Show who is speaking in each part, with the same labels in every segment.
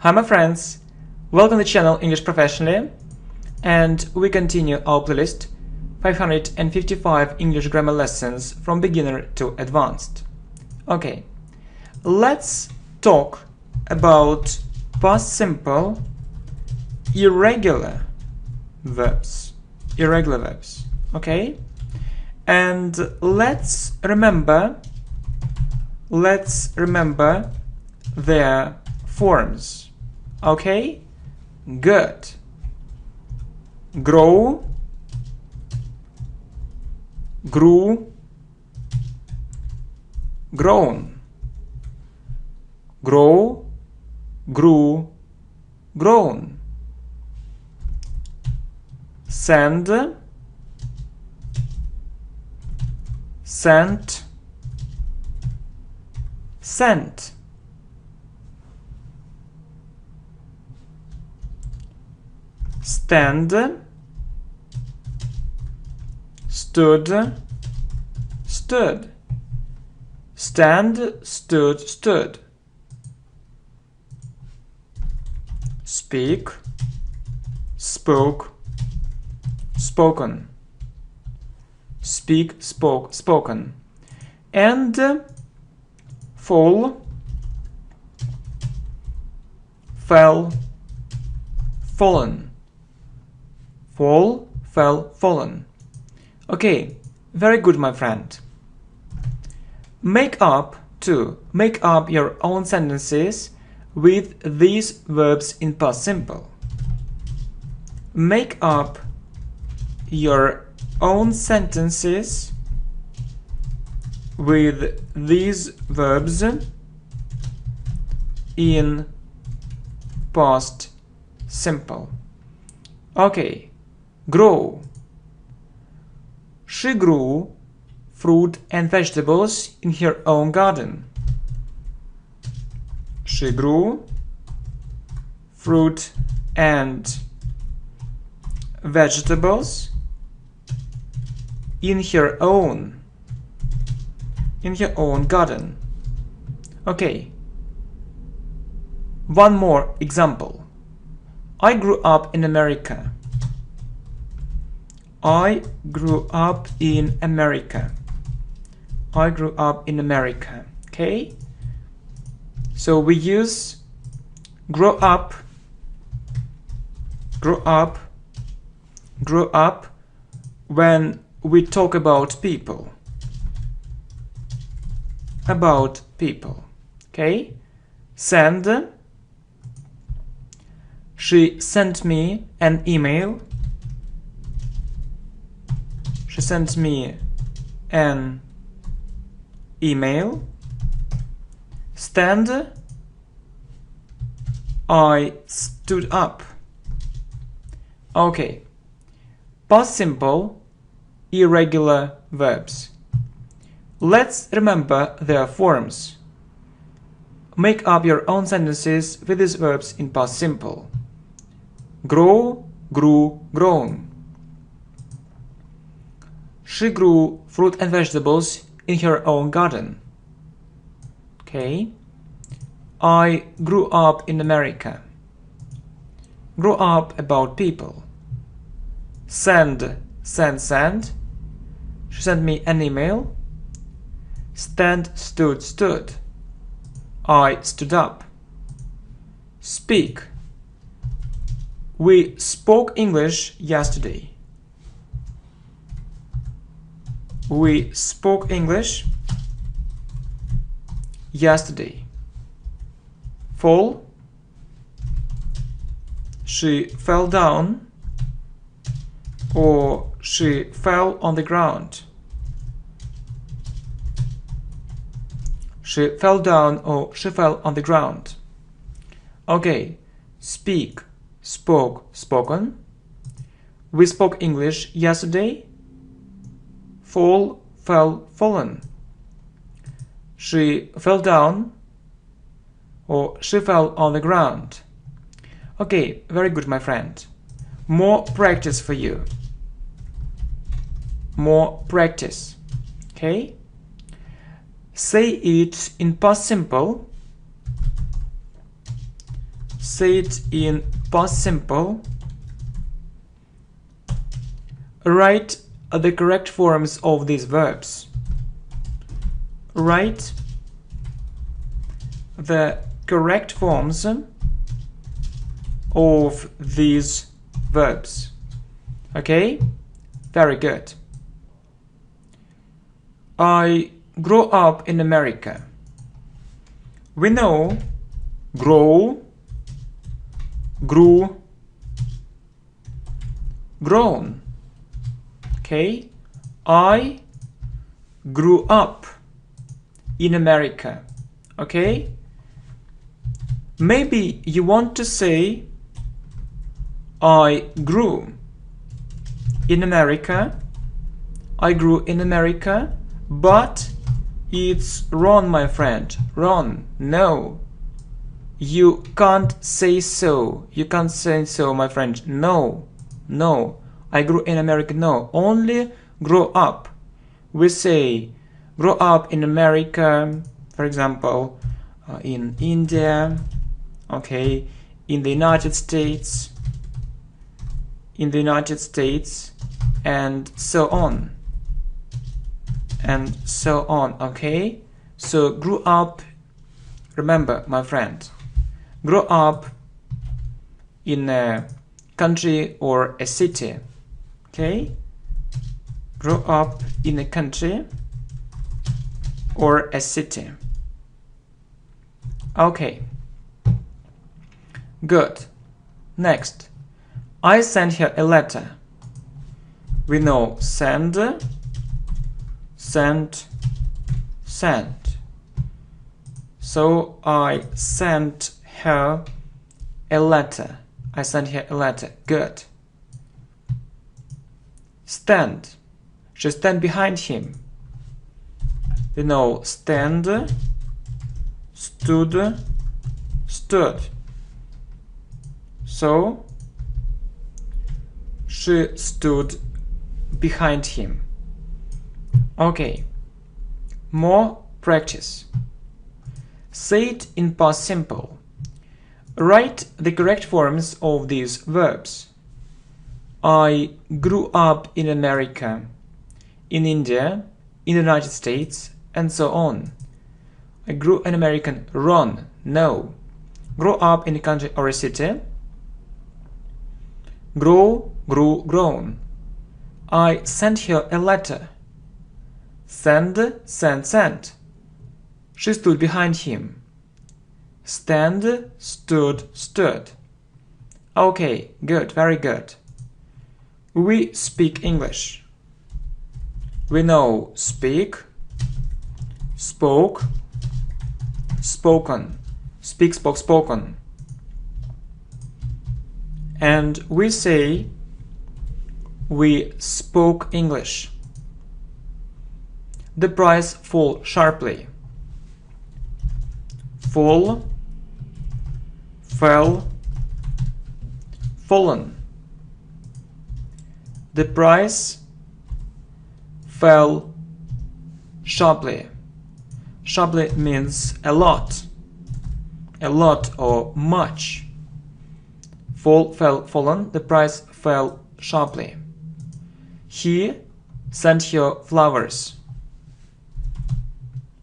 Speaker 1: Hi my friends, welcome to the channel English Professionally, and we continue our playlist 555 English grammar lessons from beginner to advanced. Okay, let's talk about past simple irregular verbs. Okay, and let's remember their forms. Okay, good. Grow, grew, grown. Grow, grew, grown. Send, sent, sent. Stand, stood, stood. Stand, stood, stood. Speak, spoke, spoken. Speak, spoke, spoken. And fall, fell, fallen. Fall, fell, fallen. Okay, very good, my friend. Make up your own sentences with these verbs in past simple. Make up your own sentences with these verbs in past simple. Okay. Grow. She grew fruit and vegetables in her own garden. She grew fruit and vegetables in her own garden. Okay. One more example. I grew up in America. I grew up in America. I grew up in America. Okay? So we use grow up when we talk about people. Okay? Send. She sent me an email. She sent me an email. Stand. I stood up. Okay. Past simple, irregular verbs. Let's remember their forms. Make up your own sentences with these verbs in past simple. Grow, grew, grown. She grew fruit and vegetables in her own garden. Okay. I grew up in America. Grew up about people. Send. She sent me an email. Stand, stood. I stood up. Speak. We spoke English yesterday. We spoke English yesterday. Fall. She fell down, or she fell on the ground. She fell down, or she fell on the ground. Okay. Speak, spoke, spoken. We spoke English yesterday. Fall, fell, fallen. She fell down, or she fell on the ground. Okay, very good, my friend. More practice for you. More practice. Okay? Say it in past simple. say it in past simple. Write the correct forms of these verbs. Write the correct forms of these verbs. Okay? Very good. I grew up in America. We know grow, grew, grown. Okay? I grew up in America. Okay? Maybe you want to say I grew in America. I grew in America, but it's wrong, my friend. Wrong. No. You can't say so. You can't say so, my friend. No. No. I grew in America. No. Only grow up. We say grow up in America, for example, in India, okay, in the United States, and so on. And so on, okay? So grew up, remember, my friend, grow up in a country or a city, okay? Grow up in a country or a city. Okay. Good. Next. I sent her a letter. We know send, sent, sent. So I sent her a letter. I sent her a letter. Good. Stand. She stand behind him. We know stand, stood, stood. So she stood behind him. Okay. More practice. Say it in past simple. Write the correct forms of these verbs. I grew up in America, in India, in the United States, and so on. I grew an American. Wrong. No. Grow up in a country or a city. Grow, grew, grown. I sent her a letter. Send, sent, sent. She stood behind him. Stand, stood, stood. Okay, good, very good. We speak English. We know speak, spoke, spoken. Speak, spoke, spoken. And we say we spoke English. The price fall sharply. Fall, fell, fallen. The price fell sharply. Sharply means a lot or much. Fall, fell, fallen. The price fell sharply. He sent her flowers.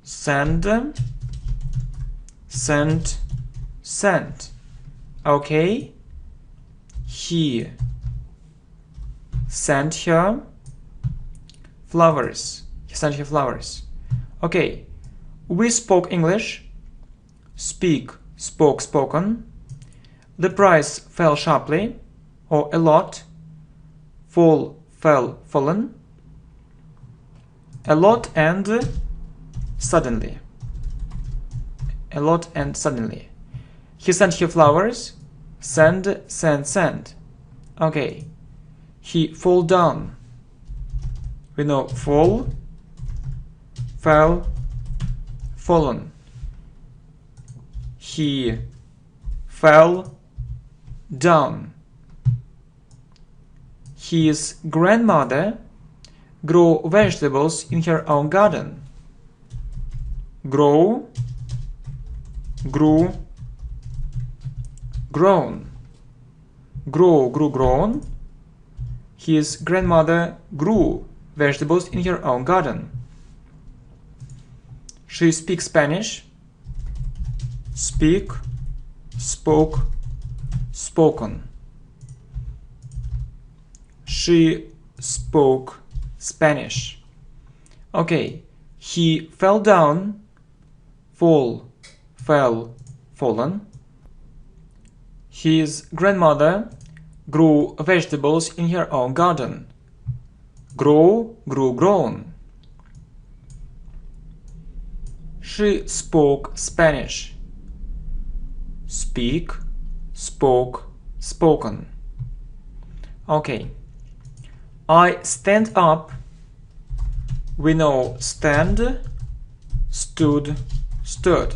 Speaker 1: Send, sent, sent. Okay. He sent her flowers. He sent her flowers. Okay. We spoke English. Speak, spoke, spoken. The price fell sharply or a lot. Fall, fell, fallen. A lot and suddenly. A lot and suddenly. He sent her flowers. Send, send, send. Okay. He fall down. We know fall, fell, fallen. He fell down. His grandmother grew vegetables in her own garden. Grow, grew, grown. Grew, grown. His grandmother grew vegetables in her own garden. She speaks Spanish. Speak, spoke, spoken. She spoke Spanish. Okay, he fell down. Fall, fell, fallen. His grandmother grew vegetables in her own garden. Grow, grew, grown. She spoke Spanish. Speak, spoke, spoken. Okay. I stand up. We know stand, stood, stood.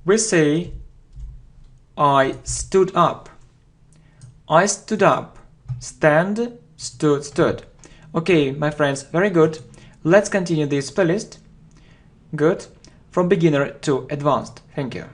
Speaker 1: We say I stood up. I stood up. Stand, stood, stood. Okay, my friends, very good. Let's continue this playlist. Good. From beginner to advanced. Thank you.